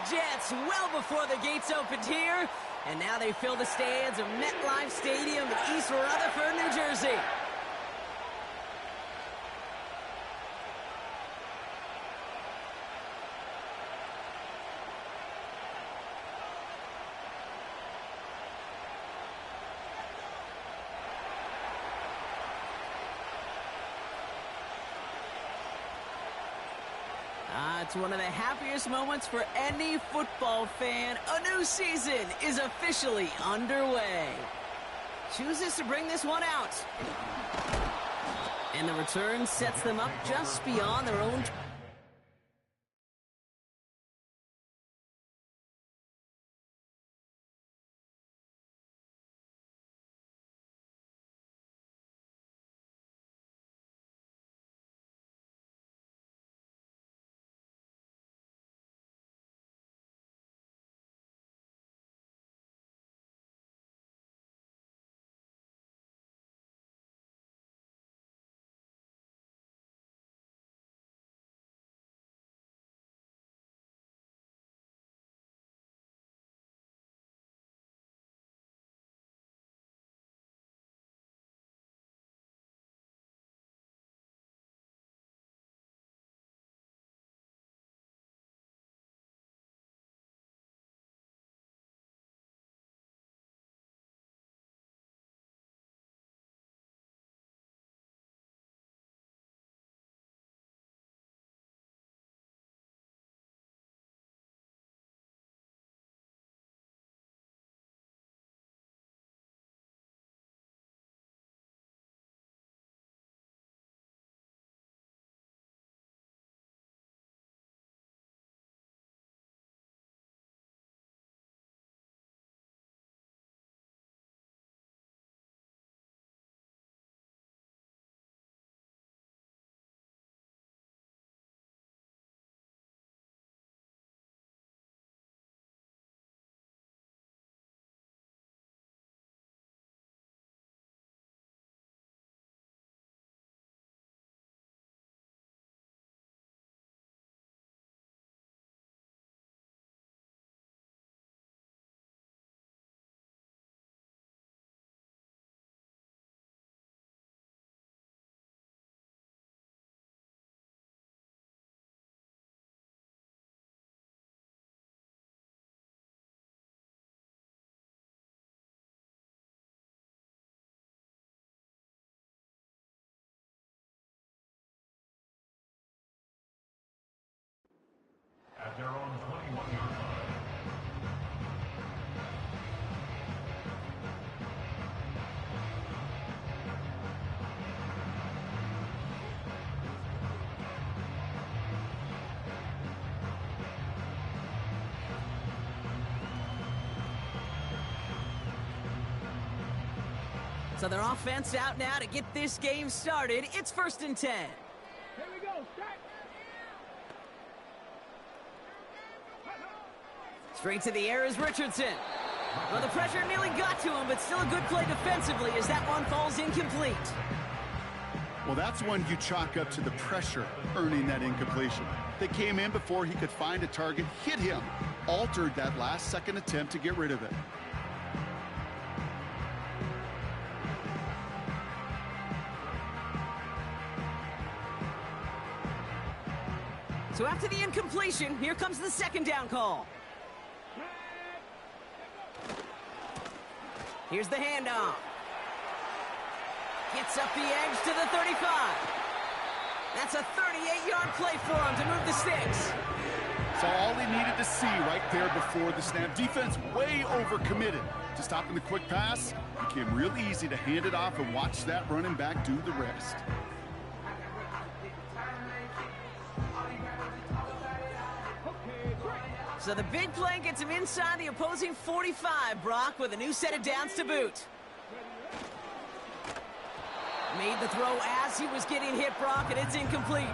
Jets well before the gates opened here. And now they fill the stands of MetLife Stadium in East Rutherford, New Jersey. It's one of the happiest moments for any football fan. A new season is officially underway. Chooses to bring this one out. And the return sets them up just beyond their own. At their own 21-yard line. So their offense out now to get this game started. It's 1st and 10. Here we go. Start. Straight to the air is Richardson. Well, the pressure nearly got to him, but still a good play defensively as that one falls incomplete. Well, that's one you chalk up to the pressure earning that incompletion. They came in before he could find a target, hit him, altered that last-second attempt to get rid of it. So after the incompletion, here comes the 2nd down call. Here's the handoff. Gets up the edge to the 35. That's a 38-yard play for him to move the sticks. So all he needed to see right there before the snap. Defense way overcommitted to stopping the quick pass. Became real easy to hand it off and watch that running back do the rest. So the big play gets him inside the opposing 45, Brock, with a new set of downs to boot. Made the throw as he was getting hit, Brock, and it's incomplete.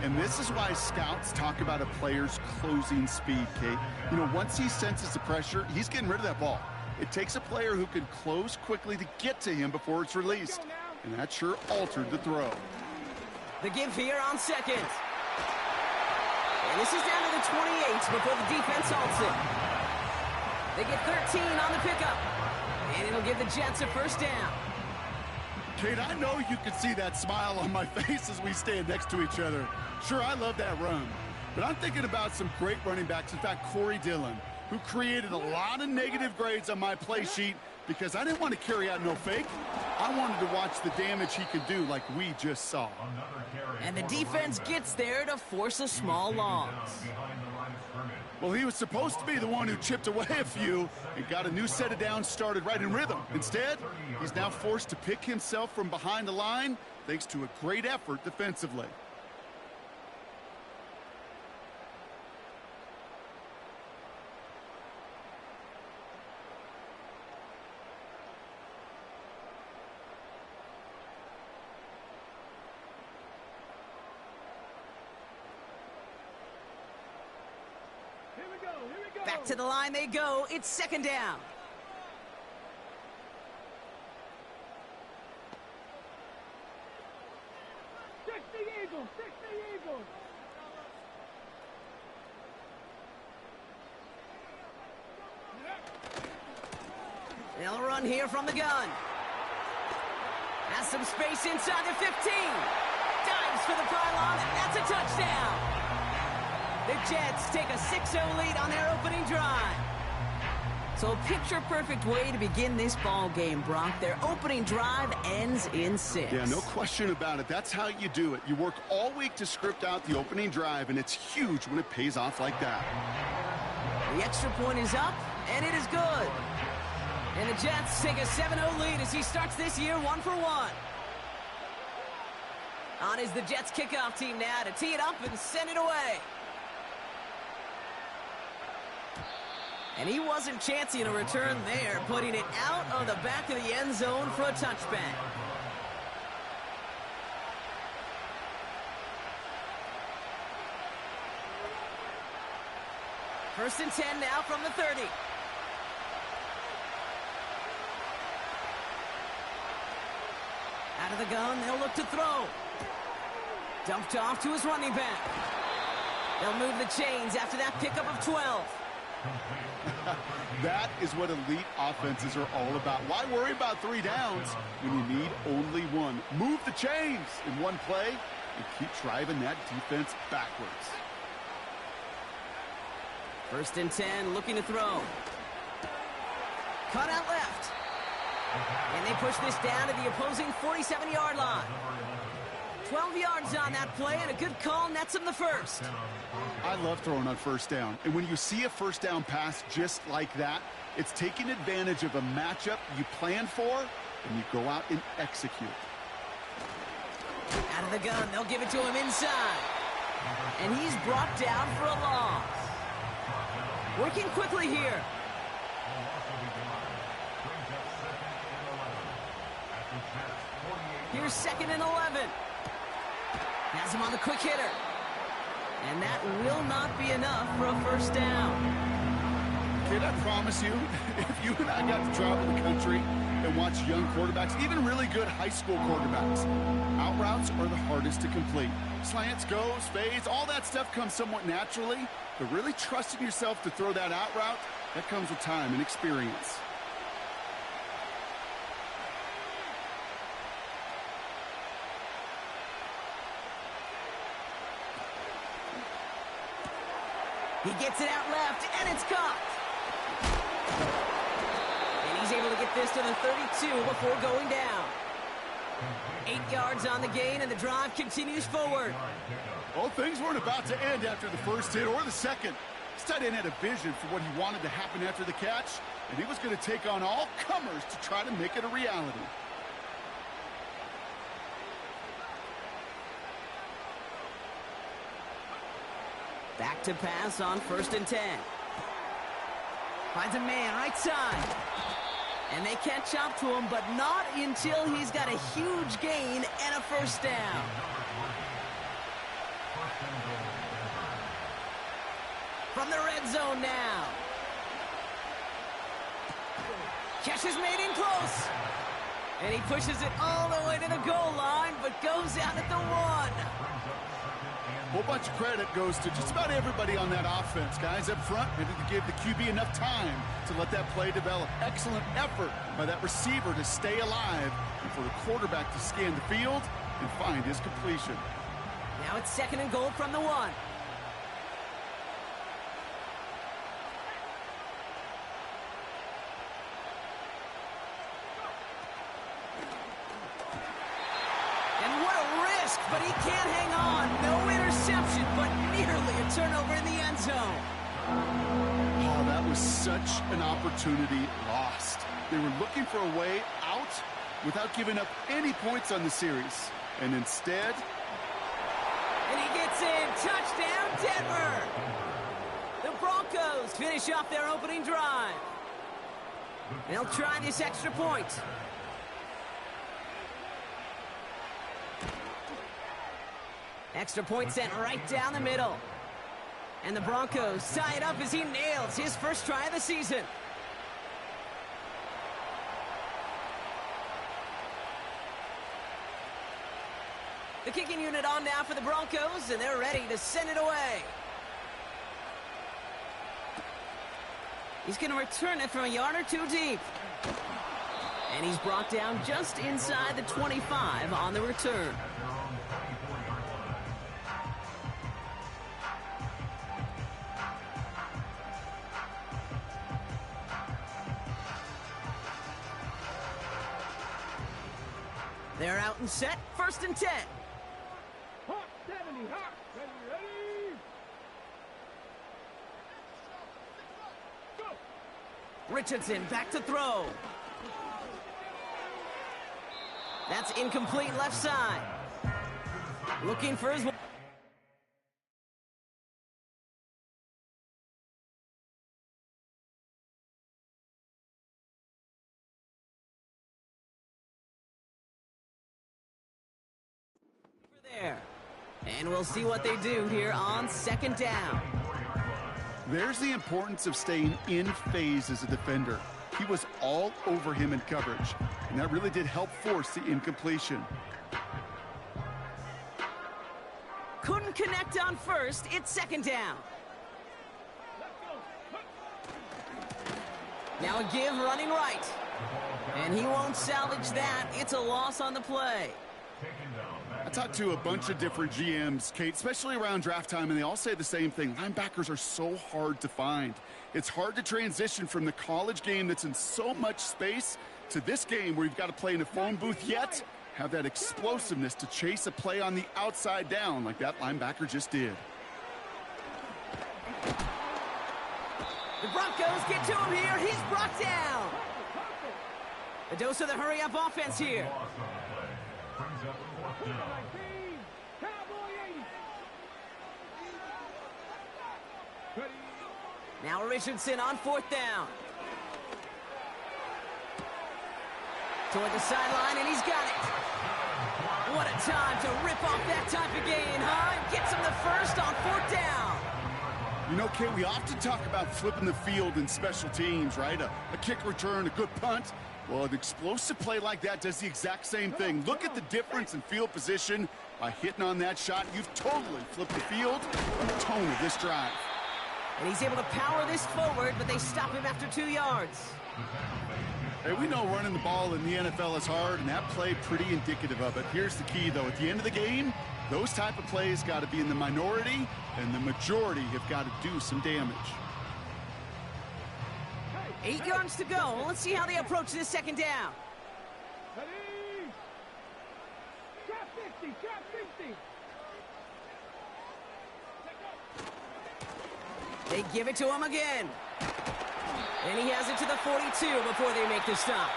And this is why scouts talk about a player's closing speed, Kate. You know, once he senses the pressure, he's getting rid of that ball. It takes a player who can close quickly to get to him before it's released. And that sure altered the throw. The give here on 2nd. And This is down to the 28 before the defense halts it. They get 13 on the pickup. And it'll give the Jets a first down. Kate, I know you can see that smile on my face as we stand next to each other. Sure, I love that run. But I'm thinking about some great running backs. In fact, Corey Dillon, who created a lot of negative grades on my play sheet because I didn't want to carry out no fake. I wanted to watch the damage he could do like we just saw. And the defense gets there to force a small loss. Well, he was supposed to be the one who chipped away a few and got a new set of downs started right in rhythm. Instead, he's now forced to pick himself from behind the line thanks to a great effort defensively. Back to the line they go. It's second down. Stick the Eagles! Stick the Eagles! They'll run here from the gun. Has some space inside the 15. Dives for the pylon, and that's a touchdown. The Jets take a 6-0 lead on their opening drive. So a picture-perfect way to begin this ball game, Brock. Their opening drive ends in 6. Yeah, no question about it. That's how you do it. You work all week to script out the opening drive, and it's huge when it pays off like that. The extra point is up, and it is good. And the Jets take a 7-0 lead as he starts this year 1-for-1. On is the Jets kickoff team now to tee it up and send it away. And he wasn't chancing a return there, putting it out of the back of the end zone for a touchback. First and 10 now from the 30. Out of the gun, they'll look to throw. Dumped off to his running back. They'll move the chains after that pickup of 12. That is what elite offenses are all about. Why worry about 3 downs when you need only 1? Move the chains in one play and keep driving that defense backwards. First and 10, looking to throw. Cut out left. And they push this down to the opposing 47-yard line. 12 yards on that play, and a good call nets him the first. I love throwing on first down. And when you see a first down pass just like that, it's taking advantage of a matchup you plan for, and you go out and execute. Out of the gun, they'll give it to him inside. And he's brought down for a loss. Working quickly here. Here's second and 11. Has him on the quick hitter. And that will not be enough for a first down. Kid, I promise you, if you and I got to travel the country and watch young quarterbacks, even really good high school quarterbacks, out routes are the hardest to complete. Slants, goes, fades, all that stuff comes somewhat naturally, but really trusting yourself to throw that out route, that comes with time and experience. He gets it out left, and it's caught. And he's able to get this to the 32 before going down. 8 yards on the gain, and the drive continues forward. Well, things weren't about to end after the first hit or the second. This tight end had a vision for what he wanted to happen after the catch, and he was going to take on all comers to try to make it a reality. Back to pass on first and 10. Finds a man right side. And they catch up to him, but not until he's got a huge gain and a first down. From the red zone now. Catch is made in close. And he pushes it all the way to the goal line, but goes out at the 1. whole bunch of credit goes to just about everybody on that offense. Guys up front needed to give the QB enough time to let that play develop. Excellent effort by that receiver to stay alive and for the quarterback to scan the field and find his completion. Now it's 2nd and goal from the 1. But he can't hang on. No interception, but nearly a turnover in the end zone. Oh, that was such an opportunity lost. They were looking for a way out without giving up any points on the series. And instead... And he gets in. Touchdown, Denver. The Broncos finish off their opening drive. They'll try this extra point. Extra point sent right down the middle. And the Broncos tie it up as he nails his first try of the season. The kicking unit on now for the Broncos, and they're ready to send it away. He's going to return it from a yard or two deep. And he's brought down just inside the 25 on the return. They're out and set, 1st and 10. Hot 70, hot, ready. Go. Richardson back to throw. That's incomplete left side. Looking for his... there. And we'll see what they do here on 2nd down. There's the importance of staying in phase as a defender. He was all over him in coverage, and that really did help force the incompletion. Couldn't connect on 1st. It's 2nd down. Now a give running right. And he won't salvage that. It's a loss on the play. I talked to a bunch of different GMs, Kate, especially around draft time, and they all say the same thing. Linebackers are so hard to find. It's hard to transition from the college game that's in so much space to this game where you've got to play in a phone booth, yet have that explosiveness to chase a play on the outside down like that linebacker just did. The Broncos get to him here. He's brought down. A dose of the hurry-up offense here. Now Richardson on 4th down. Toward the sideline, and he's got it. What a time to rip off that type of gain, huh? And gets him the first on 4th down. You know, Kate, we often talk about flipping the field in special teams, right? A kick return, a good punt. Well, an explosive play like that does the exact same thing. Look at the difference in field position. By hitting on that shot, you've totally flipped the field and the tone of this drive. And he's able to power this forward, but they stop him after 2 yards. Hey, we know running the ball in the NFL is hard, and that play pretty indicative of it. Here's the key, though. At the end of the game, those type of plays got to be in the minority, and the majority have got to do some damage. 8 yards to go. Let's see how they approach this 2nd down. Ready. Trap 50, trap 50. They give it to him again. And he has it to the 42 before they make the stop.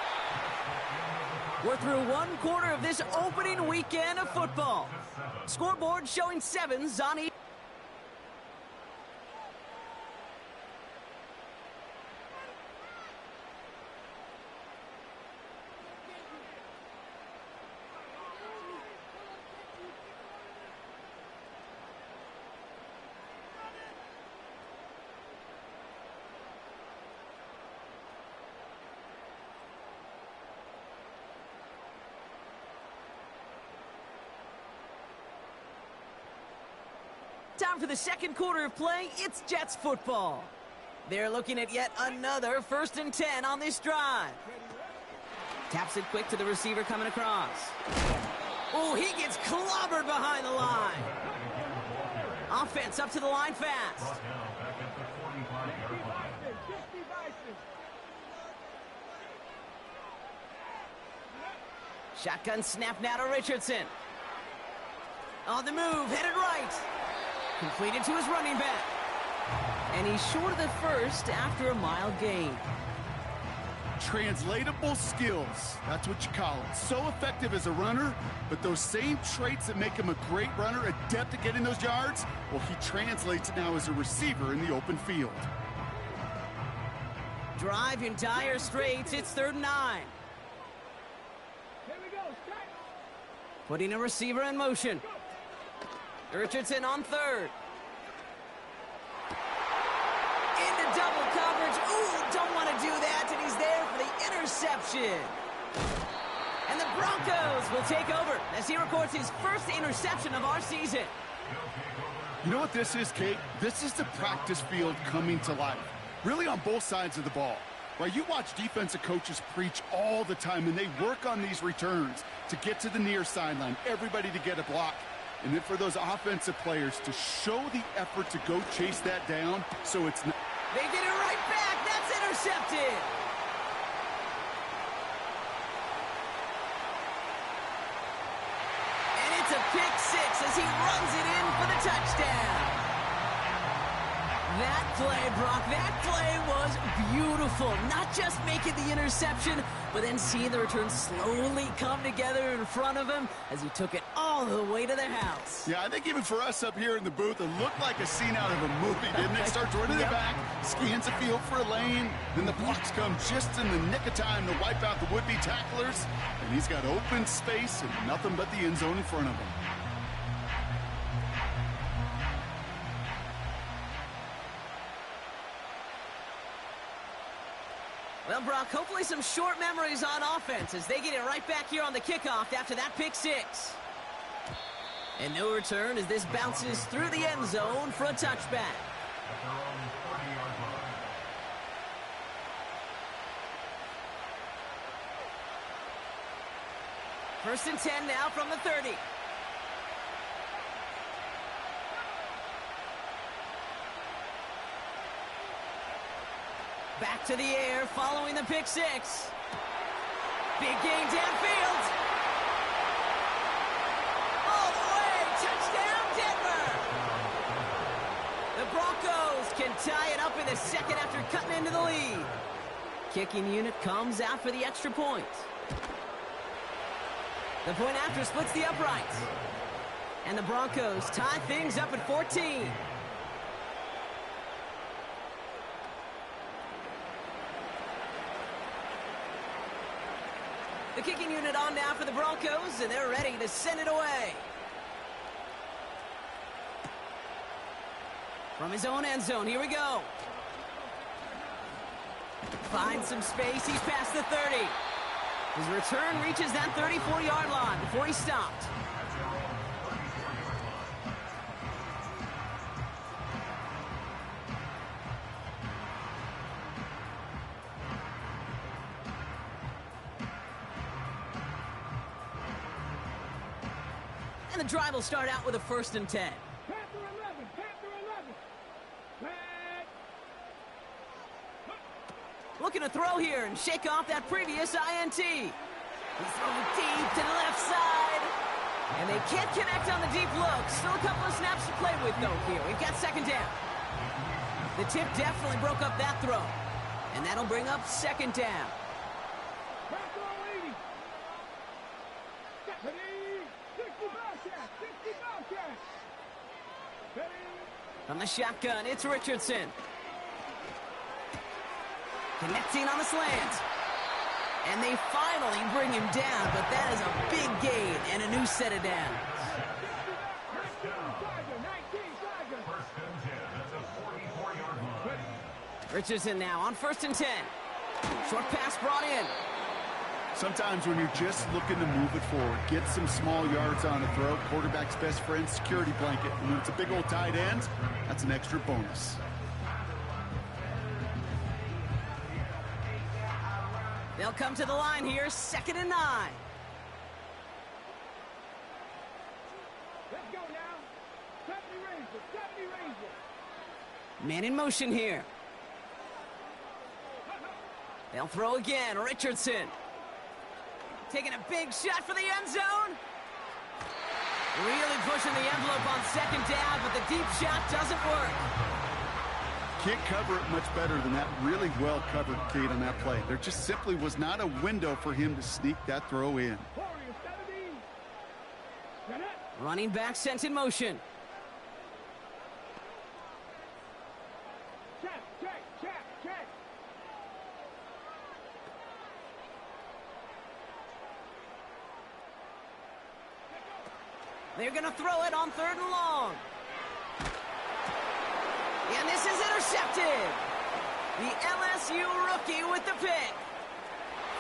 We're through 1 quarter of this opening weekend of football. Scoreboard showing 7s on each. time for the second quarter of play. It's Jets football. They're looking at yet another 1st and 10 on this drive. Taps it quick to the receiver coming across. Oh, he gets clobbered behind the line. Offense up to the line fast. Shotgun snap now to Richardson. On the move, headed right. Completed to his running back. And he's short of the first after a mile gain. Translatable skills, that's what you call it. So effective as a runner, but those same traits that make him a great runner, adept at getting those yards, well, he translates it now as a receiver in the open field. Drive in dire straits, it's 3rd and 9. Here we go, strike. Putting a receiver in motion. Richardson on 3rd. Into double coverage. Ooh, don't want to do that, and he's there for the interception. And the Broncos will take over as he records his first interception of our season. You know what this is, Kate? This is the practice field coming to life. Really on both sides of the ball. Right, you watch defensive coaches preach all the time, and they work on these returns to get to the near sideline, everybody to get a block. And then for those offensive players to show the effort to go chase that down, so it's not... They get it right back. That's intercepted. And it's a pick 6 as he runs it in for the touchdown. That play, Brock, that play was beautiful. Not just making the interception, but then seeing the return slowly come together in front of him as he took it all the way to the house. Yeah, I think even for us up here in the booth, it looked like a scene out of a movie, didn't it? Starts running it back, scans the field for a lane, then the blocks come just in the nick of time to wipe out the would-be tacklers, and he's got open space and nothing but the end zone in front of him. Well, Brock, hopefully some short memories on offense as they get it right back here on the kickoff after that pick 6. And no return as this bounces through the end zone for a touchback. First and 10 now from the 30. Back to the air, following the pick 6. Big gain downfield. All the way, touchdown Denver. The Broncos can tie it up in the second after cutting into the lead. Kicking unit comes out for the extra point. The point after splits the uprights. And the Broncos tie things up at 14. The kicking unit on now for the Broncos, and they're ready to send it away. From his own end zone, here we go. Finds some space, he's past the 30. His return reaches that 34-yard line before he stopped. And the drive will start out with a 1st and 10. Panther 11, Panther 11. Back. Looking to throw here and shake off that previous INT. He's throwing deep to the left side. And they can't connect on the deep look. Still a couple of snaps to play with, though, here. We've got 2nd down. The tip definitely broke up that throw. And that'll bring up 2nd down. Panther 80. Ready. 60 Bobcat, 60 Bobcat. Ready. From the shotgun, it's Richardson. Connecting on the slant. And they finally bring him down, but that is a big gain and a new set of downs. Richardson now on 1st and 10. Short pass brought in. Sometimes when you're just looking to move it forward, get some small yards on a throw, quarterback's best friend, security blanket. And when it's a big old tight end, that's an extra bonus. They'll come to the line here, 2nd and 9. Let's go now. 70 Rangers, 70 Rangers. Man in motion here. They'll throw again, Richardson. Taking a big shot for the end zone. Really pushing the envelope on 2nd down, but the deep shot doesn't work. Can't cover it much better than that. Really well covered, Kate, on that play. There just simply was not a window for him to sneak that throw in. Warriors, 70. Get it. Running back sent in motion. Check, check, check, check. They're going to throw it on 3rd and long. And this is intercepted. The LSU rookie with the pick.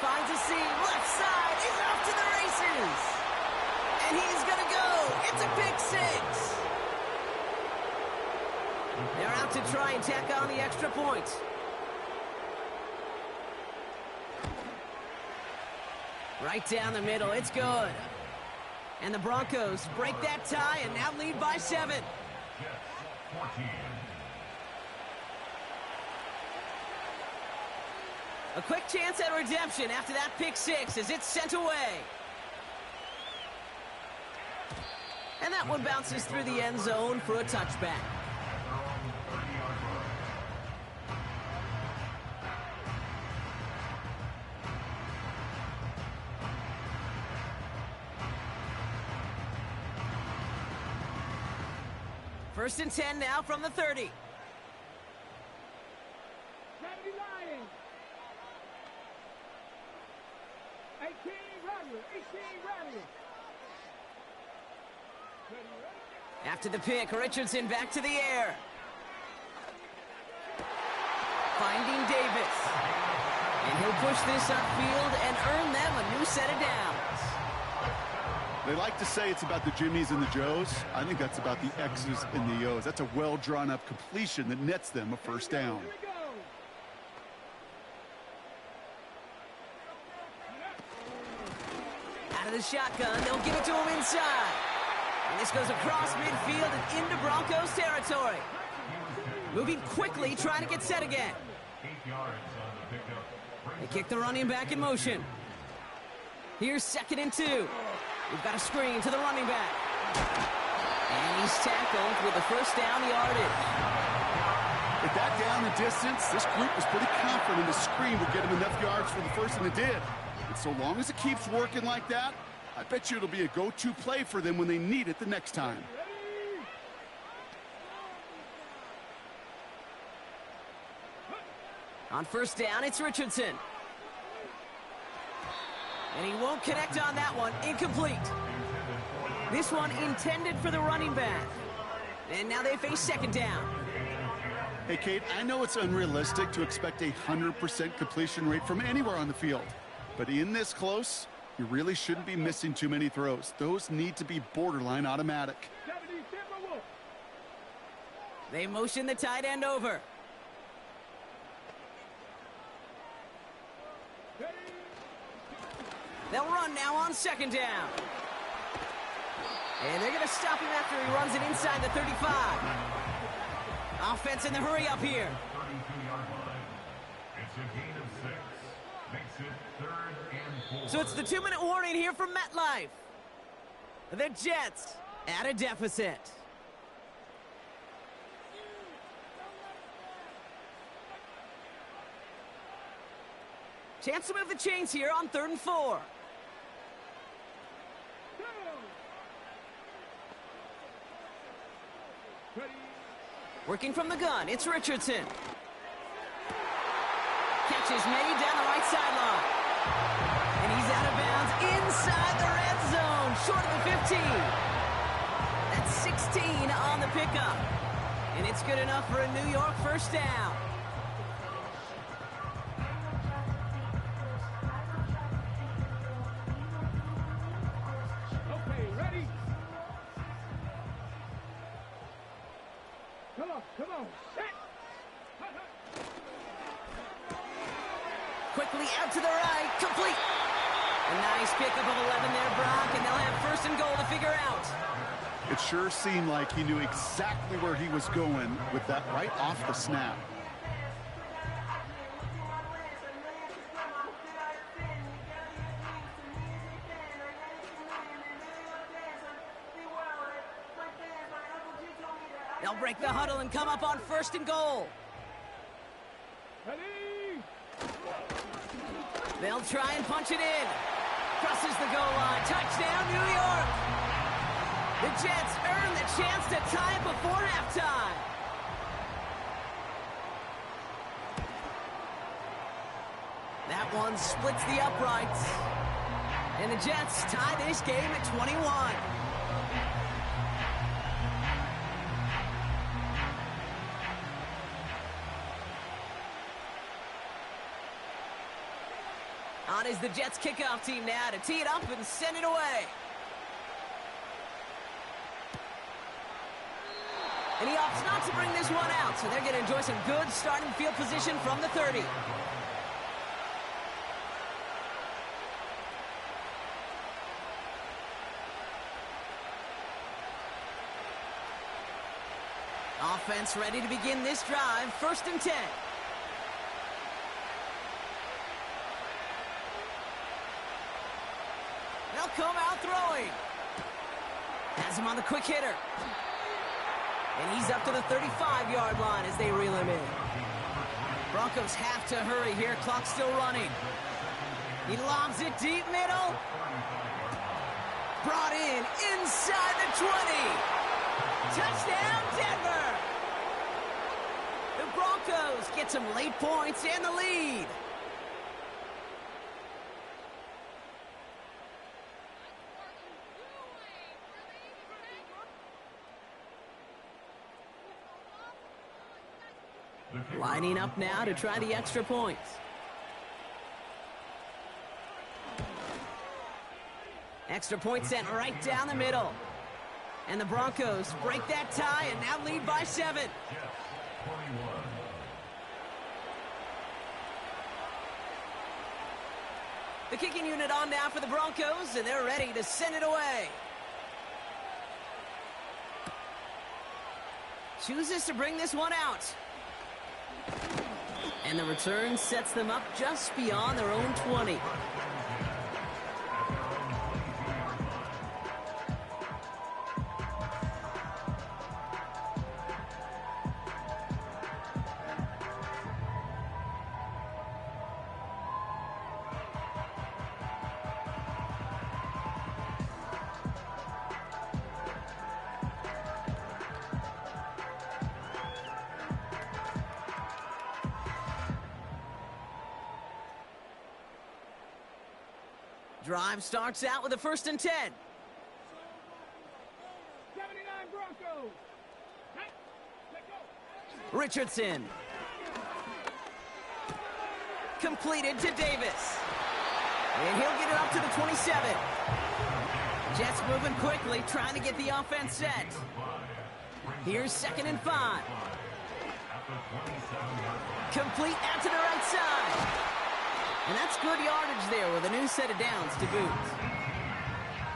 Finds a seam, left side. He's off to the races. And he's going to go. It's a pick 6. They're out to try and tack on the extra point. Right down the middle. It's good. And the Broncos break that tie and now lead by 7. Jets 14. A quick chance at redemption after that pick 6 as it's sent away. And that one bounces through the end zone for a touchback. First and 10 now from the 30. 70 Lions. 18 Riders, 18 Riders. After the pick, Richardson back to the air. Finding Davis. And he'll push this upfield and earn them a new set of downs. They like to say it's about the Jimmies and the Joes. I think that's about the X's and the O's. That's a well-drawn-up completion that nets them a first down. Here we go. Out of the shotgun, they'll give it to him inside. And this goes across midfield and into Broncos territory. Moving quickly, trying to get set again. 8 yards on the pickup. They kick the running back in motion. Here's 2nd and 2. We've got a screen to the running back. And he's tackled with the first down yardage. With that down the distance, this group was pretty confident the screen would get him enough yards for the first, and it did. And so long as it keeps working like that, I bet you it'll be a go-to play for them when they need it the next time. On first down, it's Richardson. And he won't connect on that one. Incomplete. This one intended for the running back. And now they face 2nd down. Hey, Kate, I know it's unrealistic to expect a 100% completion rate from anywhere on the field. But in this close, you really shouldn't be missing too many throws. Those need to be borderline automatic. 70 Timberwolves. They motion the tight end over. They'll run now on 2nd down. And they're going to stop him after he runs it inside the 35. Offense in the hurry up here. 32-yard line. It's a gain of 6. Makes it 3rd and 4. So it's the 2-minute warning here from MetLife. The Jets at a deficit. Chance to move the chains here on 3rd and 4. Working from the gun, it's Richardson. Catch is made down the right sideline. And he's out of bounds inside the red zone, short of the 15. That's 16 on the pickup. And it's good enough for a New York first down. Quickly out to the right. Complete. A nice pickup of 11 there, Brock, and they'll have first and goal to figure out. It sure seemed like he knew exactly where he was going with that right off the snap. They'll break the huddle and come up on first and goal. Ready? They'll try and punch it in. Crosses the goal line. Touchdown, New York. The Jets earn the chance to tie it before halftime. That one splits the uprights. And the Jets tie this game at 21. On is the Jets kickoff team now to tee it up and send it away. And he opts not to bring this one out, so they're going to enjoy some good starting field position from the 30. Offense ready to begin this drive. First and 10. They'll come out throwing. Has him on the quick hitter. And he's up to the 35-yard line as they reel him in. Broncos have to hurry here. Clock's still running. He lobs it deep middle. Brought in inside the 20. Touchdown, Denver. The Broncos get some late points and the lead. Lining up now to try the extra points. Extra point sent right down the middle. And the Broncos break that tie and now lead by 7. The kicking unit on now for the Broncos, and they're ready to send it away. Chooses to bring this one out. And the return sets them up just beyond their own 20. Drive starts out with a first and 10. 79 Broncos. Let go. Richardson. Completed to Davis. And he'll get it up to the 27. Jets moving quickly, trying to get the offense set. Here's 2nd and 5. Complete out to the right side. And that's good yardage there with a new set of downs to boot.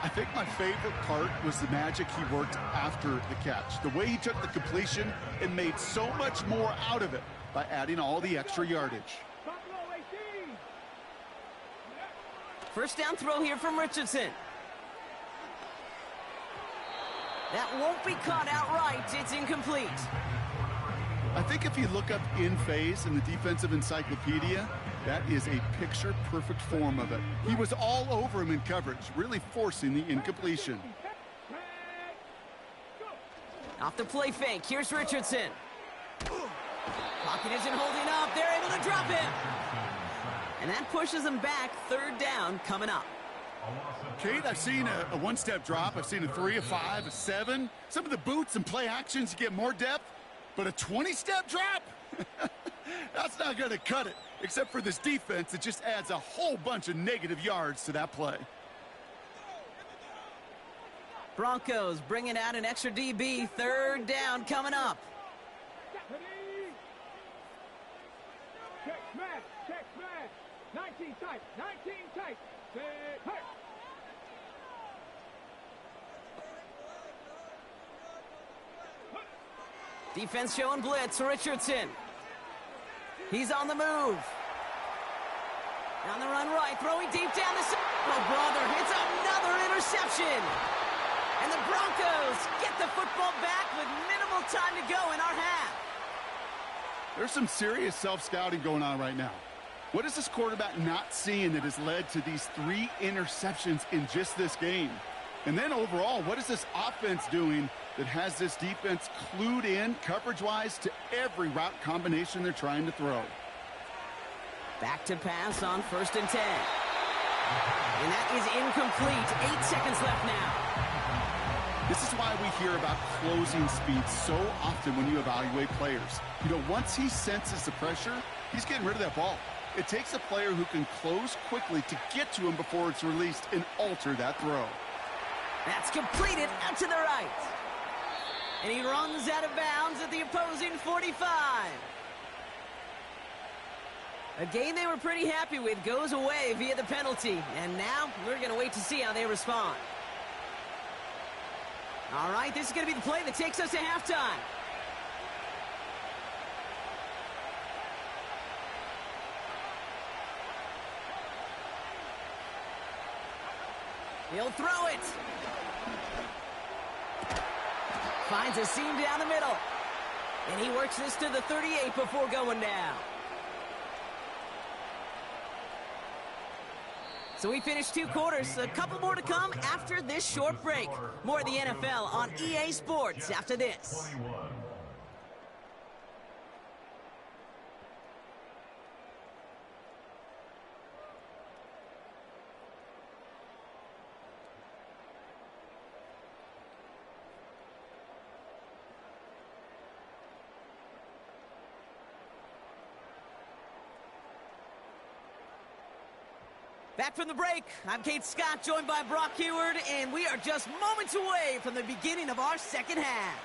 I think my favorite part was the magic he worked after the catch. The way he took the completion and made so much more out of it by adding all the extra yardage. Buffalo 18. First down throw here from Richardson. That won't be caught outright. It's incomplete. I think if you look up in phase in the defensive encyclopedia, that is a picture-perfect form of it. He was all over him in coverage, really forcing the incompletion. Off the play fake. Here's Richardson. Pocket isn't holding up. They're able to drop him. And that pushes them back. 3rd down coming up. Kate, I've seen a one-step drop. I've seen a 3, a 5, a 7. Some of the boots and play actions you get more depth. But a 20-step drop? That's not going to cut it, except for this defense that just adds a whole bunch of negative yards to that play. Broncos bringing out an extra DB. 3rd down coming up. Ready? Check smash. Check smash. 19 tight. 19 tight. Say, hey. Defense showing blitz. Richardson. He's on the move. On the run right, throwing deep down the center. Oh, brother, it's another interception. And the Broncos get the football back with minimal time to go in our half. There's some serious self-scouting going on right now. What is this quarterback not seeing that has led to these 3 interceptions in just this game? And then overall, what is this offense doing that has this defense clued in coverage-wise to every route combination they're trying to throw? Back to pass on 1st and 10. And that is incomplete. 8 seconds left now. This is why we hear about closing speed so often when you evaluate players. You know, once he senses the pressure, he's getting rid of that ball. It takes a player who can close quickly to get to him before it's released and alter that throw. That's completed out to the right. And he runs out of bounds at the opposing 45. A game they were pretty happy with goes away via the penalty. And now we're going to wait to see how they respond. All right, this is going to be the play that takes us to halftime. He'll throw it. Finds a seam down the middle. And he works this to the 38 before going down. So we finished 2 quarters. A couple more to come after this short break. More of the NFL on EA Sports after this. 21. Back from the break, I'm Kate Scott, joined by Brock Heward, and we are just moments away from the beginning of our second half.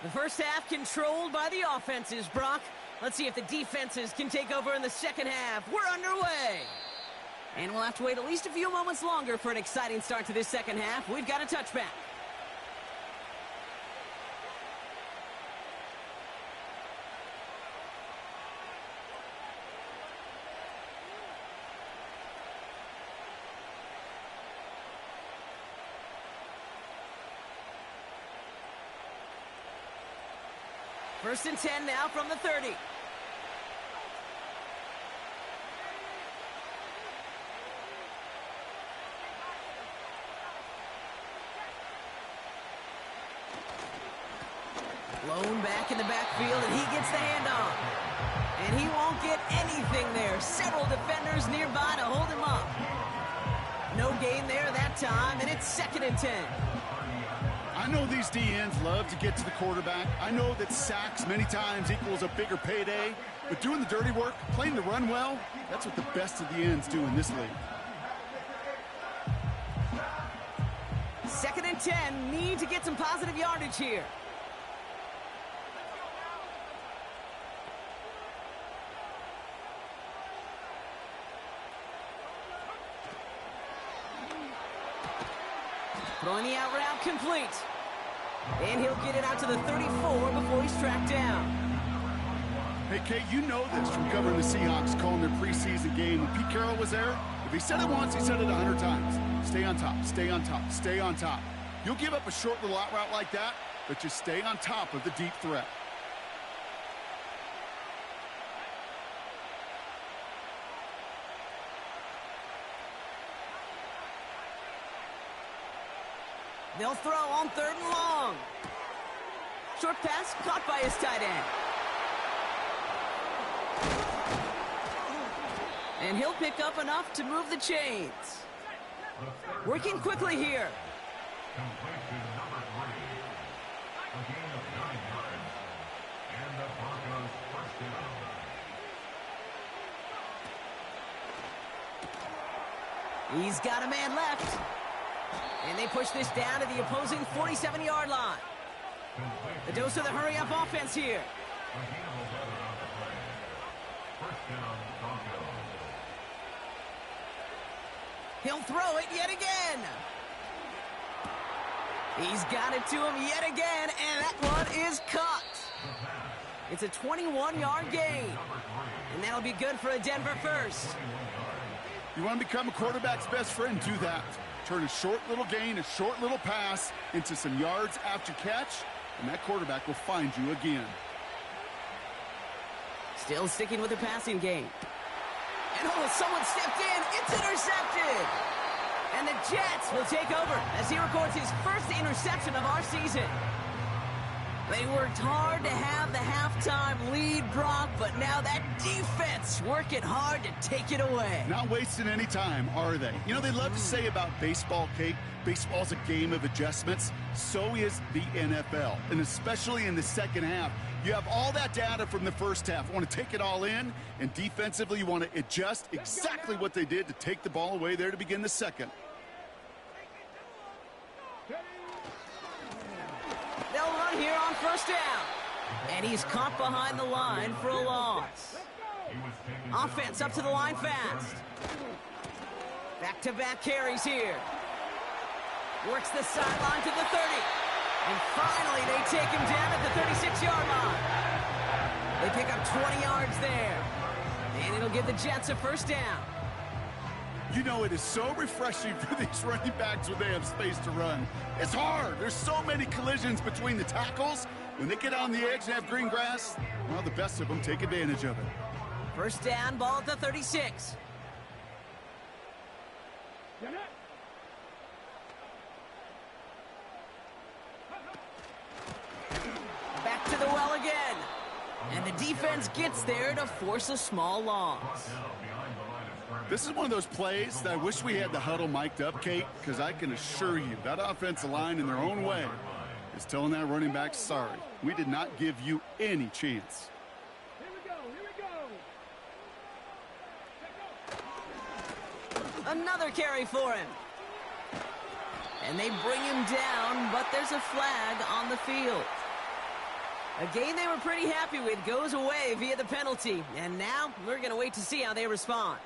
The first half controlled by the offenses, Brock. Let's see if the defenses can take over in the second half. We're underway. And we'll have to wait at least a few moments longer for an exciting start to this second half. We've got a touchback. First and 10 now from the 30. Blown back in the backfield, and he gets the handoff. And he won't get anything there. Several defenders nearby to hold him up. No gain there that time, and it's 2nd and 10. I know these DNs love to get to the quarterback. I know that sacks many times equals a bigger payday. But doing the dirty work, playing the run well, that's what the best of the ends do in this league. 2nd and 10, need to get some positive yardage here. Throwing the out route complete. And he'll get it out to the 34 before he's tracked down. Hey, Kate, you know this from covering the Seahawks, calling their preseason game. When Pete Carroll was there, if he said it once, he said it 100 times. Stay on top, stay on top, stay on top. You'll give up a short little out route like that, but just stay on top of the deep threat. They'll throw on 3rd and long. Short pass caught by his tight end. And he'll pick up enough to move the chains. Working quickly here. Completion number 3. A gain of 9 yards. And the Broncos first down. He's got a man left. And they push this down to the opposing 47-yard line. The dose of the hurry-up offense here. He'll throw it yet again. He's got it to him yet again, and that one is caught. It's a 21-yard gain, and that'll be good for a Denver first. You want to become a quarterback's best friend, do that. Turn a short little gain, a short little pass into some yards after catch, and that quarterback will find you again. Still sticking with the passing game. And oh, someone stepped in. It's intercepted. And the Jets will take over as he records his first interception of our season. They worked hard to have the halftime lead, Brock, but now that defense working hard to take it away. Not wasting any time, are they? You know, they love to say about baseball, Kate, baseball's a game of adjustments. So is the NFL, and especially in the second half. You have all that data from the first half. You want to take it all in, and defensively you want to adjust exactly what they did to take the ball away there to begin the second. They'll run here on first down. And he's caught behind the line for a loss. Offense up to the line fast. Back-to-back carries here. Works the sideline to the 30. And finally, they take him down at the 36-yard line. They pick up 20 yards there. And it'll give the Jets a first down. You know, it is so refreshing for these running backs when they have space to run. It's hard. There's so many collisions between the tackles. When they get on the edge and have green grass, well, the best of them take advantage of it. First down, ball at the 36. Back to the well again. And the defense gets there to force a small loss. This is one of those plays that I wish we had the huddle mic'd up, Kate, because I can assure you that offensive line in their own way is telling that running back, sorry, we did not give you any chance. Here we go, here we go. Another carry for him. And they bring him down, but there's a flag on the field. A game they were pretty happy with goes away via the penalty. And now we're going to wait to see how they respond.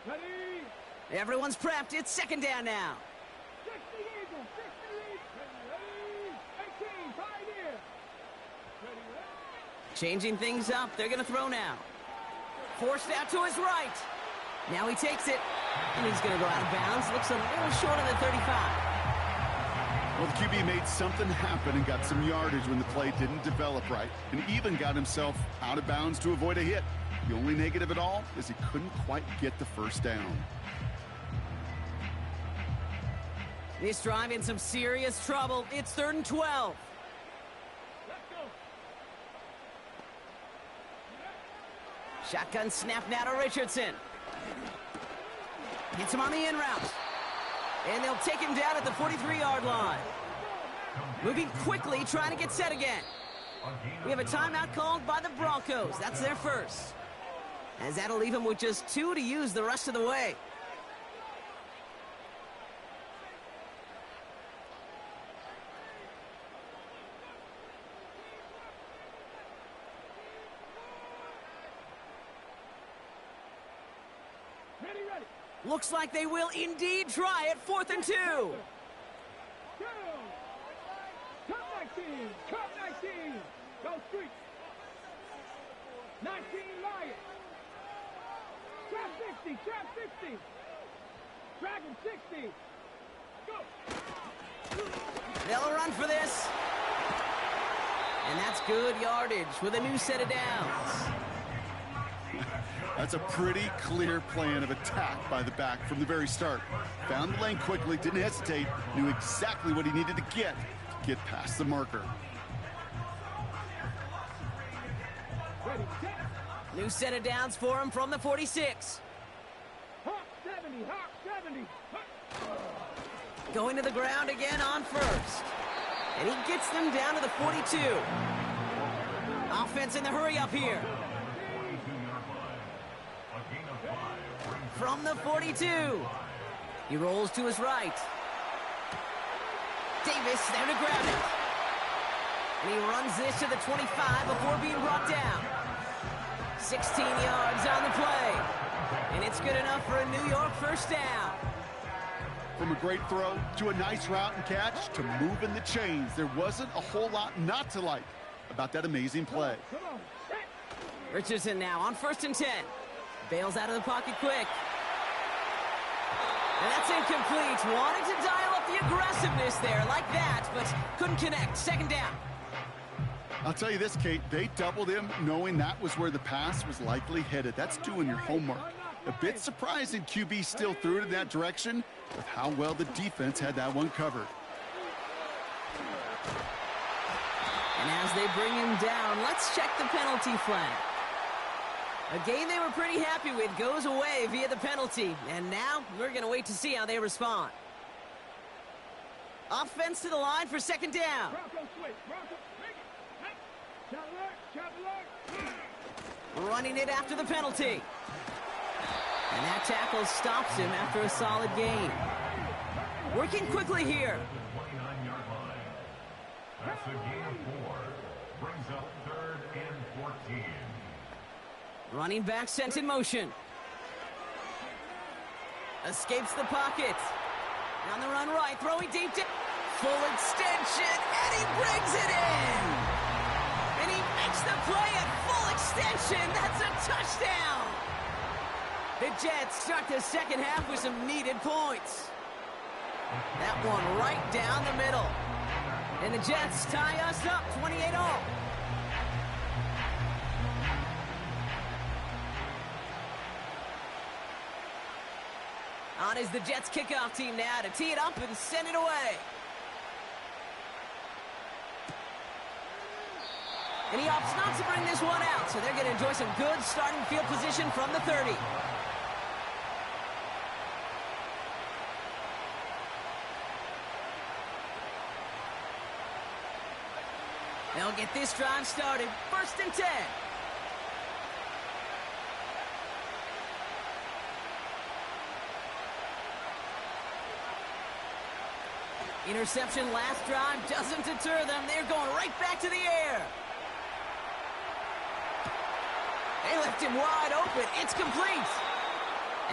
Ready? Everyone's prepped. It's second down now. 60 Eagles, 60 Eagles. Ready? 18, Pioneer. Ready, ready? Changing things up. They're going to throw now. Forced out to his right. Now he takes it. And he's going to go out of bounds. Looks a little short of the 35. Well, the QB made something happen and got some yardage when the play didn't develop right, and even got himself out of bounds to avoid a hit. The only negative at all is he couldn't quite get the first down. This drive in some serious trouble. It's 3rd and 12. Let's go. Shotgun snap now to Richardson. Gets him on the in route. And they'll take him down at the 43-yard line. Moving quickly, trying to get set again. We have a timeout called by the Broncos. That's their first. As that'll leave him with just 2 to use the rest of the way. Ready, ready. Looks like they will indeed try it. 4th and 2. Go. Cut 19. Cut 19. Go street. 19 Lions. Trap 60. Trap 60. Dragon 60. Go. They'll run for this. And that's good yardage with a new set of downs. That's a pretty clear plan of attack by the back from the very start. Found the lane quickly, didn't hesitate, knew exactly what he needed to get past the marker. Ready, set. New set of downs for him from the 46. Hawk 70. Hawk 70. Hawk. Going to the ground again on first. And he gets them down to the 42. Offense in the hurry up here. From the 42. He rolls to his right. Davis there to grab it. And he runs this to the 25 before being brought down. 16 yards on the play. And it's good enough for a New York first down. From a great throw to a nice route and catch to moving the chains, there wasn't a whole lot not to like about that amazing play. Richardson now on 1st and 10. Bails out of the pocket quick. And that's incomplete. Wanted to dial up the aggressiveness there like that, but couldn't connect. 2nd down. I'll tell you this, Kate, they doubled him knowing that was where the pass was likely headed. That's doing your homework. A bit surprising QB still threw it in that direction with how well the defense had that one covered. And as they bring him down, let's check the penalty flag. A game they were pretty happy with goes away via the penalty. And now we're going to wait to see how they respond. Offense to the line for 2nd down. Running it after the penalty. And that tackle stops him after a solid gain. Working quickly here. 29-yard line. That's a gain of 4. Brings up 3rd and 14. Running back sent in motion. Escapes the pocket. On the run right, throwing deep. Full extension, and he brings it in. And he makes the play at full extension. That's a touchdown. The Jets start the 2nd half with some needed points. That one right down the middle. And the Jets tie us up 28-all. On is the Jets kickoff team now to tee it up and send it away. And he opts not to bring this one out, so they're going to enjoy some good starting field position from the 30. They'll get this drive started. 1st and 10. Interception last drive doesn't deter them. They're going right back to the air. They left him wide open. It's complete.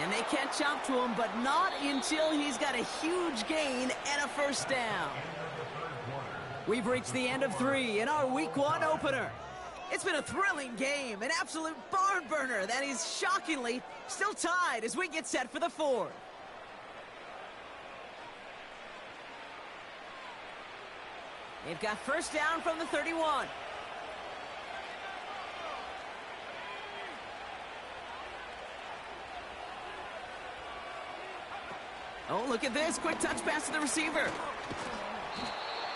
And they catch up to him, but not until he's got a huge gain and a 1st down. We've reached the end of 3 in our Week 1 opener. It's been a thrilling game, an absolute barn burner that is shockingly still tied as we get set for the 4th. They've got 1st down from the 31. Oh, look at this. Quick touch pass to the receiver.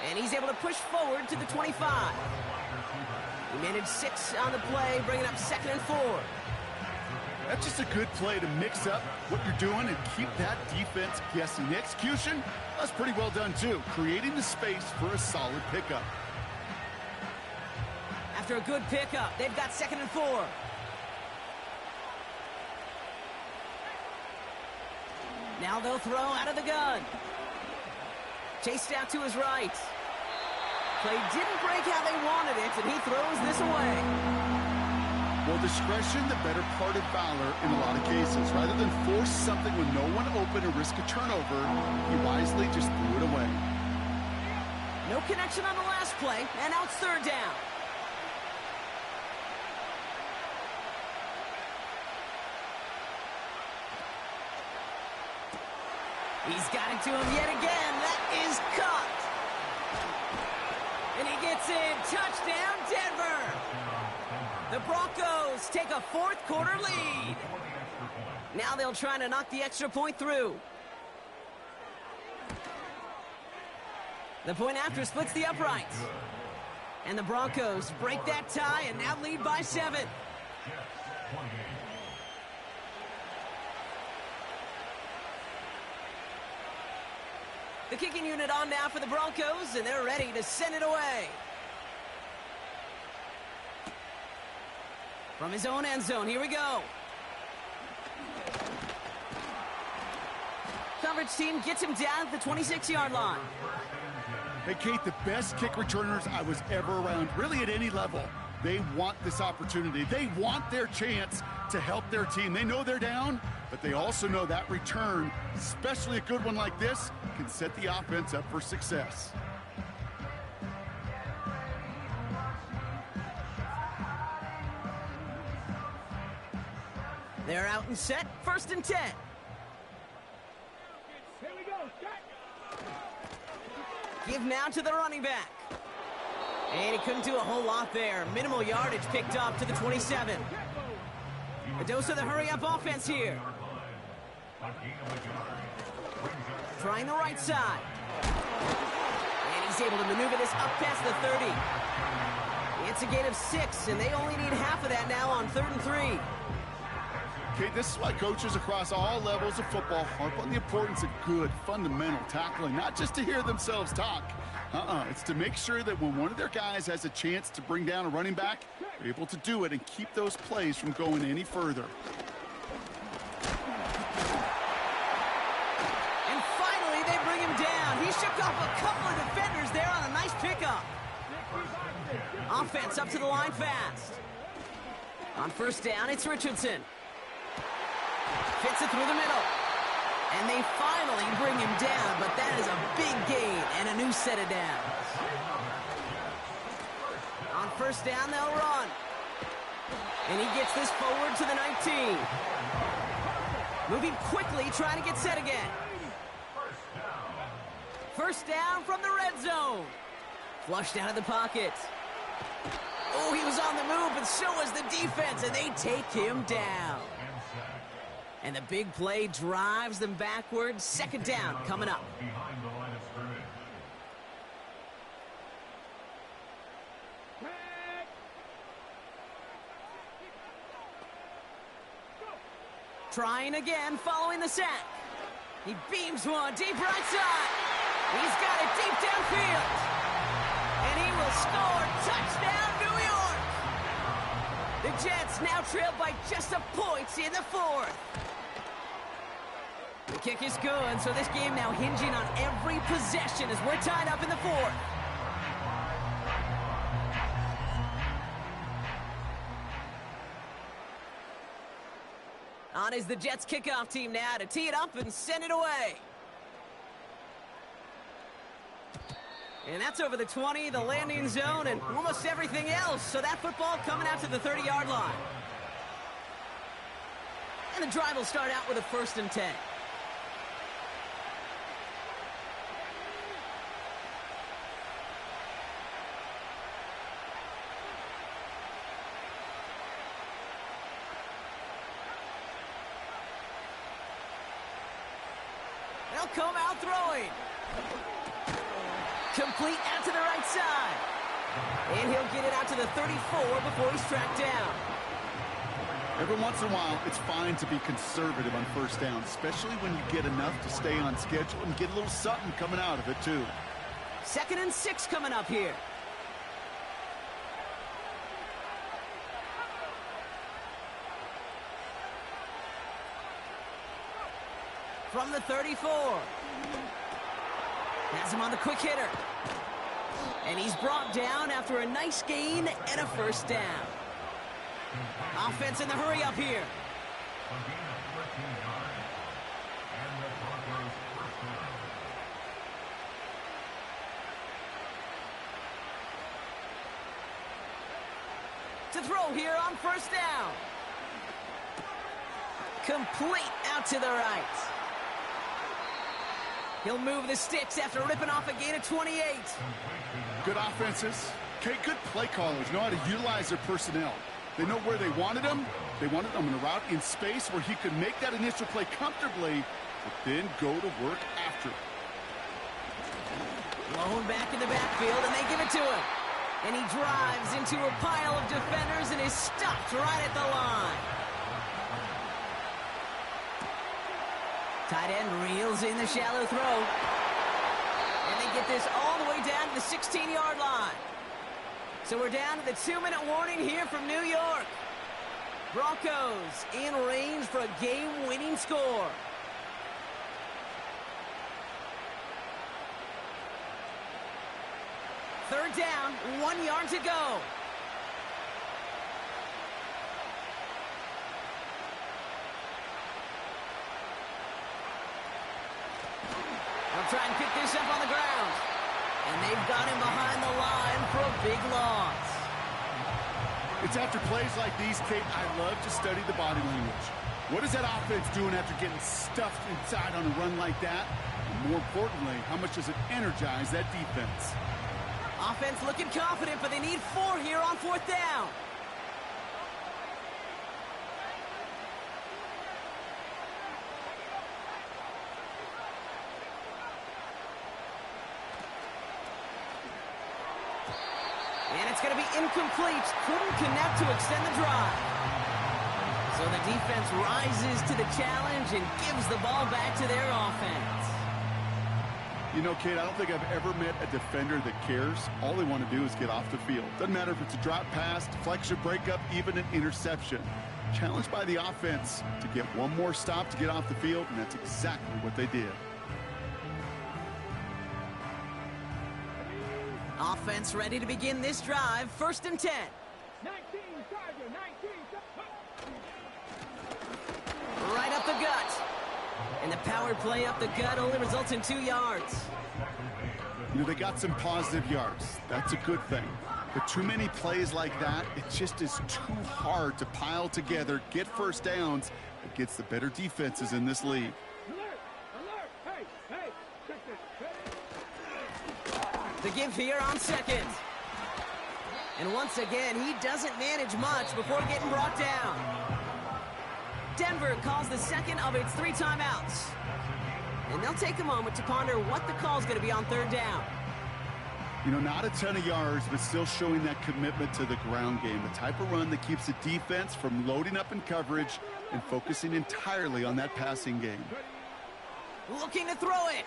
And he's able to push forward to the 25. He managed 6 on the play, bringing up 2nd and 4. That's just a good play to mix up what you're doing and keep that defense guessing. The execution, that's pretty well done too, creating the space for a solid pickup. After a good pickup, they've got 2nd and 4. Now they'll throw out of the gun. Chased out to his right. Play didn't break how they wanted it, and he throws this away. Well, discretion, the better part of valor in a lot of cases. Rather than force something with no one open and risk a turnover, he wisely just threw it away. No connection on the last play, and now it's 3rd down. He's got it to him yet again. That is caught. And he gets in. Touchdown, Denver. The Broncos take a 4th quarter lead. Now they'll try to knock the extra point through. The point after splits the uprights. And the Broncos break that tie and now lead by 7. The kicking unit on now for the Broncos, and they're ready to send it away. From his own end zone, here we go. Coverage team gets him down at the 26-yard line. Hey, Kate, the best kick returners I was ever around, really at any level, they want this opportunity. They want their chance to help their team. They know they're down, but they also know that return, especially a good one like this, can set the offense up for success. They're out and set, 1st and 10. Here we go. Give now to the running back. And he couldn't do a whole lot there. Minimal yardage picked up to the 27. A dose of the hurry-up offense here. Trying the right side. And he's able to maneuver this up past the 30. It's a gain of 6, and they only need half of that now on 3rd and 3. Okay, this is why coaches across all levels of football harp on the importance of good, fundamental tackling, not just to hear themselves talk. It's to make sure that when one of their guys has a chance to bring down a running back, they're able to do it and keep those plays from going any further. And finally, they bring him down. He shook off a couple of defenders there on a nice pickup. Offense up to the line fast. On 1st down, it's Richardson. Fits it through the middle. And they finally bring him down, but that is a big gain and a new set of downs. On 1st down, they'll run. And he gets this forward to the 19. Moving quickly, trying to get set again. 1st down from the red zone. Flushed out of the pocket. Oh, he was on the move, but so was the defense, and they take him down. And the big play drives them backwards. 2nd down coming up. Behind the line of scrimmage. Trying again, following the sack. He beams one deep right side. He's got it deep downfield. And he will score. Touchdown, New York. The Jets now trail by just a point in the 4th. The kick is good, so this game now hinging on every possession as we're tied up in the 4th. On is the Jets kickoff team now to tee it up and send it away. And that's over the 20, the landing zone, and almost everything else. So that football coming out to the 30-yard line. And the drive will start out with a 1st and 10. They'll come out throwing. Complete out to the right side. And he'll get it out to the 34 before he's tracked down. Every once in a while, it's fine to be conservative on 1st down, especially when you get enough to stay on schedule and get a little something coming out of it, too. 2nd and 6 coming up here. From the 34. Has him on the quick hitter. And he's brought down after a nice gain and a 1st down. Offense in the hurry up here. A gain of 14 yards. And the Broncos 1st down. To throw here on 1st down. Complete out to the right. He'll move the sticks after ripping off a gain of 28. Good offenses. Okay, good play callers know how to utilize their personnel. They know where they wanted him. They wanted him in a route in space where he could make that initial play comfortably, but then go to work after. Blown back in the backfield, and they give it to him. And he drives into a pile of defenders and is stopped right at the line. Tight end reels in the shallow throw. And they get this all the way down to the 16-yard line. So we're down to the 2-minute warning here from New York. Broncos in range for a game-winning score. Third down, 1 yard to go. They'll try and pick this up on the ground. And they've got him behind the line for a big loss. It's after plays like these, Kate, I love to study the body language. What is that offense doing after getting stuffed inside on a run like that? And more importantly, how much does it energize that defense? Offense looking confident, but they need 4 here on 4th down. And it's going to be incomplete. Couldn't connect to extend the drive. So the defense rises to the challenge and gives the ball back to their offense. You know, Kate, I don't think I've ever met a defender that cares. All they want to do is get off the field. Doesn't matter if it's a drop pass, deflection, breakup, even an interception. Challenged by the offense to get one more stop to get off the field, and that's exactly what they did. Offense ready to begin this drive. 1st and 10. 19, Charger, 19. Right up the gut. And the power play up the gut only results in 2 yards. You know, they got some positive yards. That's a good thing. But too many plays like that, it just is too hard to pile together, get first downs against the better defenses in this league. Alert! Alert! Hey! Hey! Check this. The give here on 2nd. And once again, he doesn't manage much before getting brought down. Denver calls the 2nd of its 3 timeouts. And they'll take a moment to ponder what the call is going to be on 3rd down. You know, not a ton of yards, but still showing that commitment to the ground game. The type of run that keeps the defense from loading up in coverage and focusing entirely on that passing game. Looking to throw it.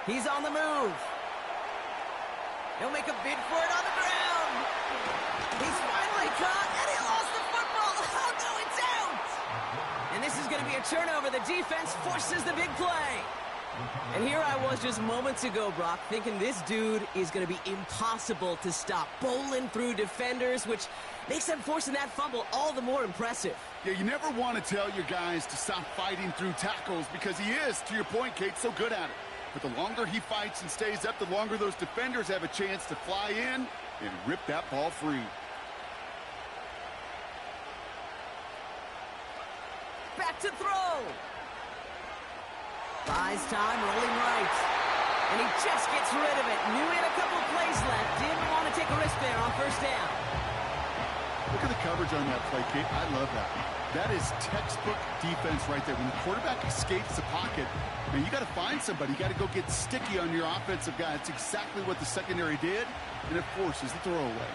He's on the move. He'll make a bid for it on the ground. He's finally caught, and he lost the football. Oh, no, it's out. And this is going to be a turnover. The defense forces the big play. And here I was just moments ago, Brock, thinking this dude is going to be impossible to stop. Bowling through defenders, which makes them forcing that fumble all the more impressive. Yeah, you never want to tell your guys to stop fighting through tackles because he is, to your point, Kate, so good at it. But the longer he fights and stays up, the longer those defenders have a chance to fly in and rip that ball free. Back to throw. Buys time, rolling right. And he just gets rid of it. Knew he had a couple plays left. Didn't want to take a risk there on 1st down. Look at the coverage on that play, Kate. I love that. That is textbook defense right there. When the quarterback escapes the pocket, man, you got to find somebody. You got to go get sticky on your offensive guy. It's exactly what the secondary did, and it forces the throwaway.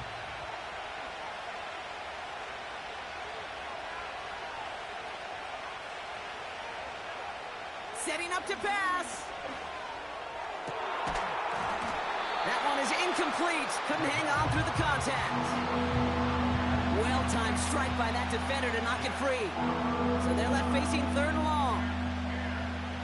Setting up to pass. That one is incomplete. Couldn't hang on through the contact. Well-timed strike by that defender to knock it free. So they're left facing 3rd and long.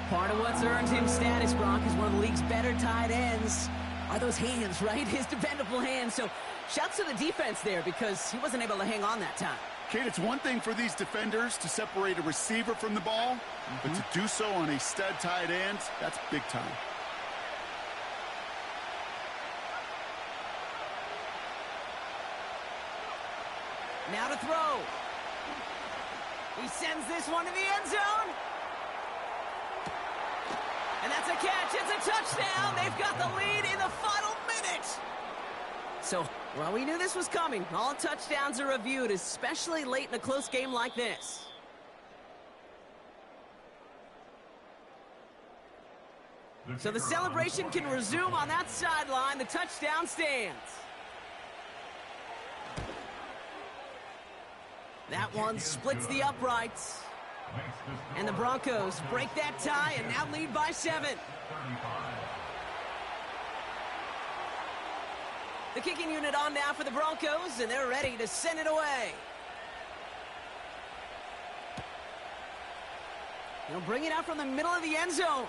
Part of what's earned him status, Brock, is one of the league's better tight ends. Are those hands, right? His dependable hands. So shouts to the defense there because he wasn't able to hang on that time. Kate, it's one thing for these defenders to separate a receiver from the ball, but to do so on a stud tight end, that's big time. Now to throw. He sends this one to the end zone. And that's a catch. It's a touchdown. They've got the lead in the final minute. So, well, we knew this was coming. All touchdowns are reviewed, especially late in a close game like this. So the celebration can resume on that sideline. The touchdown stands. That one splits the uprights. And the Broncos break that tie and now lead by 7. The kicking unit on now for the Broncos, and they're ready to send it away. They'll bring it out from the middle of the end zone.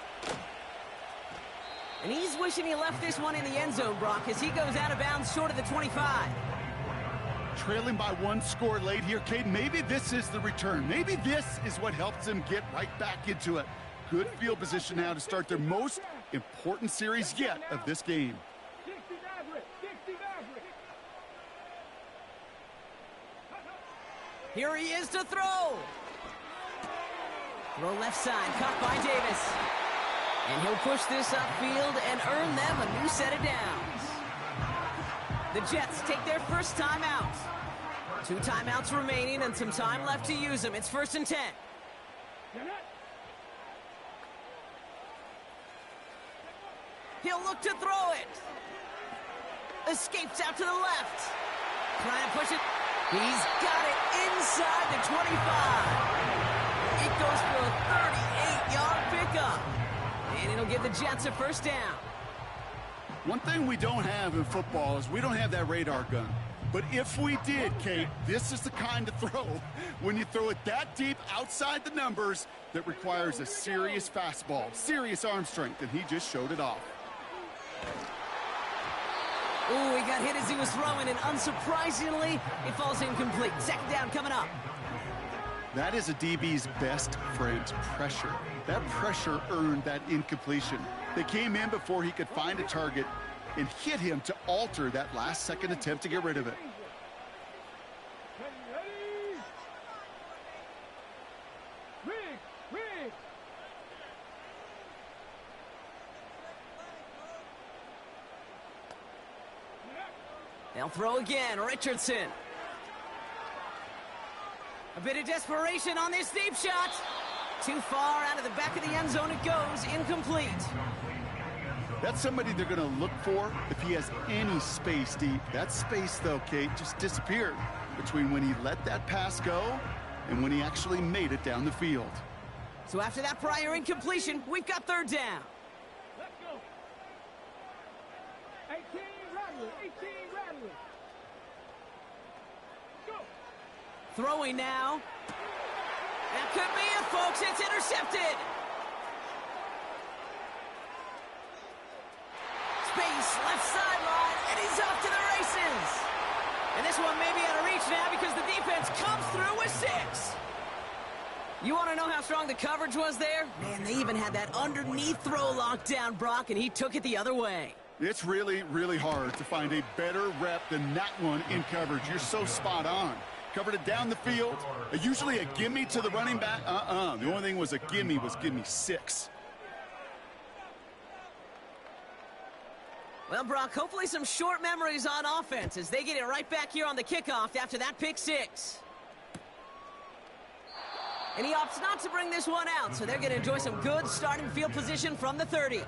And he's wishing he left this one in the end zone, Brock, as he goes out of bounds short of the 25. Trailing by one score late here, Cade. Maybe this is the return. Maybe this is what helps them get right back into it. Good field position now to start their most important series yet of this game. Here he is to throw. Throw left side, caught by Davis. And he'll push this upfield and earn them a new set of downs. The Jets take their first timeout. 2 timeouts remaining and some time left to use them. It's 1st and 10. He'll look to throw it. Escapes out to the left. Trying to push it. He's got it inside the 25. It goes for a 38-yard pickup. And it'll give the Jets a first down. One thing we don't have in football is we don't have that radar gun. But if we did, Kate, this is the kind of throw, when you throw it that deep outside the numbers, that requires a serious fastball, serious arm strength, and he just showed it off. Ooh, he got hit as he was throwing, and unsurprisingly, it falls incomplete. 2nd down coming up. That is a DB's best friend, pressure. That pressure earned that incompletion. They came in before he could find a target and hit him to alter that last-second attempt to get rid of it. They'll throw again, Richardson. A bit of desperation on this deep shot. Too far out of the back of the end zone it goes, incomplete. That's somebody they're going to look for if he has any space deep. That space, though, Kate, just disappeared between when he let that pass go and when he actually made it down the field. So after that prior incompletion, we've got 3rd down. Let's go. 18 Rattler, 18 Rattler. Go. Throwing now. That could be it, folks. It's intercepted. Space, left sideline, and he's off to the races. And this one may be out of reach now because the defense comes through with 6. You want to know how strong the coverage was there? Man, they even had that underneath throw locked down, Brock, and he took it the other way. It's really, really hard to find a better rep than that one in coverage. You're so spot on. Covered it down the field. Usually a gimme to the running back. The only thing was a gimme was give me 6. Well, Brock, hopefully some short memories on offense as they get it right back here on the kickoff after that pick 6. And he opts not to bring this one out, so they're going to enjoy some good starting field position from the 30.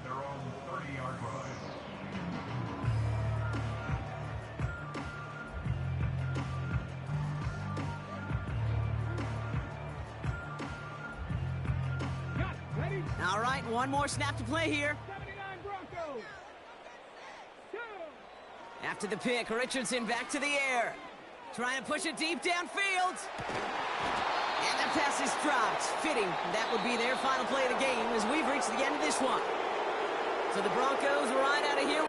All right, one more snap to play here. 79 Broncos. After the pick, Richardson back to the air. Trying to push it deep downfield. And the pass is dropped. Fitting. That would be their final play of the game as we've reached the end of this one. So the Broncos right out of here.